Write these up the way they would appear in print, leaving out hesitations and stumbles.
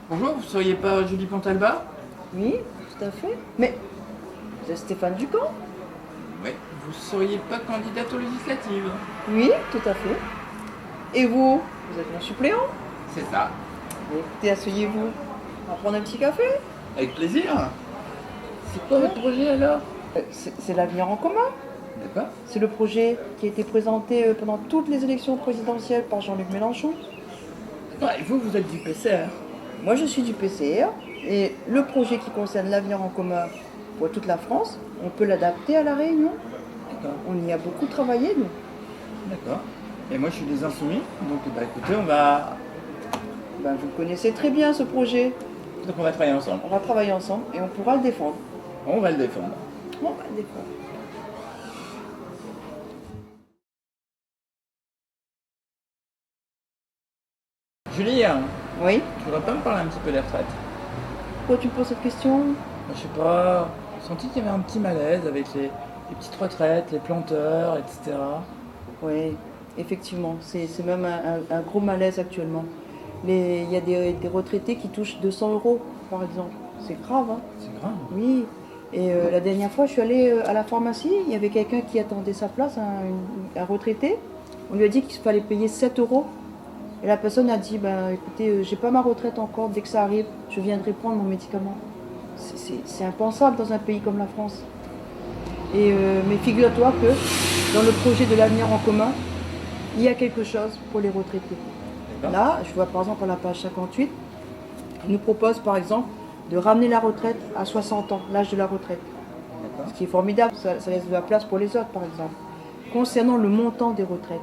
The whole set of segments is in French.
Bonjour, vous seriez pas Julie Pontalba? Oui, tout à fait. Mais vous êtes Stéphane Ducamp? Oui. Vous seriez pas candidate aux législatives? Oui, tout à fait. Et vous? Vous êtes mon suppléant? C'est ça. Écoutez, asseyez-vous. On va prendre un petit café? Avec plaisir. C'est quoi Hein? votre projet alors? C'est l'avenir en commun. D'accord. C'est le projet qui a été présenté pendant toutes les élections présidentielles par Jean-Luc Mélenchon. Et vous, vous êtes du PCR? Moi, je suis du PCR. Et le projet qui concerne l'avenir en commun pour toute la France, on peut l'adapter à La Réunion. D'accord. On y a beaucoup travaillé, nous. D'accord. Et moi, je suis des Insoumis, donc écoutez, on va... Ben, vous connaissez très bien ce projet. Donc on va travailler ensemble. On va travailler ensemble et on pourra le défendre. On va le défendre. On va le défendre. Julie, Oui? tu voudrais pas me parler un petit peu des retraites? Pourquoi tu me poses cette question? Je sais pas, j'ai senti qu'il y avait un petit malaise avec les petites retraites, les planteurs, etc. Oui, effectivement, c'est même un gros malaise actuellement. Il y a des retraités qui touchent 200 euros, par exemple. C'est grave, hein? C'est grave. Oui. Et la dernière fois, je suis allée à la pharmacie, il y avait quelqu'un qui attendait sa place, un retraité. On lui a dit qu'il fallait payer 7 euros. Et la personne a dit, ben, écoutez, j'ai pas ma retraite encore, dès que ça arrive, je viendrai prendre mon médicament. C'est impensable dans un pays comme la France. Mais figure-toi que dans le projet de l'avenir en commun, il y a quelque chose pour les retraités. D'accord. Là, je vois par exemple à la page 58, il nous propose par exemple de ramener la retraite à 60 ans, l'âge de la retraite. D'accord. Ce qui est formidable, ça laisse de la place pour les autres par exemple. Concernant le montant des retraites,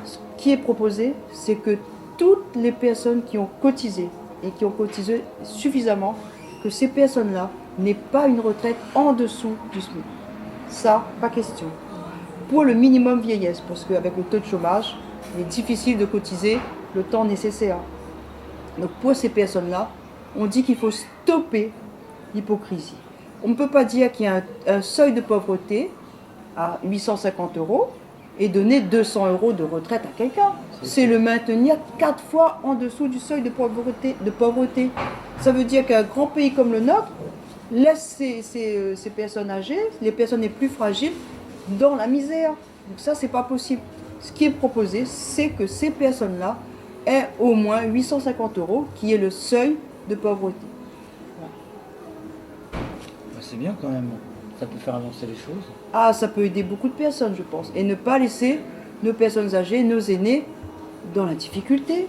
ce qui est proposé, c'est que toutes les personnes qui ont cotisé et qui ont cotisé suffisamment, que ces personnes-là n'aient pas une retraite en dessous du SMIC. Ça, pas question. Pour le minimum vieillesse, parce qu'avec le taux de chômage, il est difficile de cotiser le temps nécessaire. Donc pour ces personnes-là, on dit qu'il faut stopper l'hypocrisie. On ne peut pas dire qu'il y a un seuil de pauvreté à 850 euros et donner 200 euros de retraite à quelqu'un. C'est le maintenir 4 fois en dessous du seuil de pauvreté. Ça veut dire qu'un grand pays comme le nôtre laisse ces personnes âgées, les personnes les plus fragiles, dans la misère. Donc ça, c'est pas possible. Ce qui est proposé, c'est que ces personnes-là aient au moins 850 euros, qui est le seuil de pauvreté. C'est bien quand même. Ça peut faire avancer les choses. Ah, ça peut aider beaucoup de personnes, je pense. Et ne pas laisser nos personnes âgées, nos aînés, dans la difficulté. Ouais.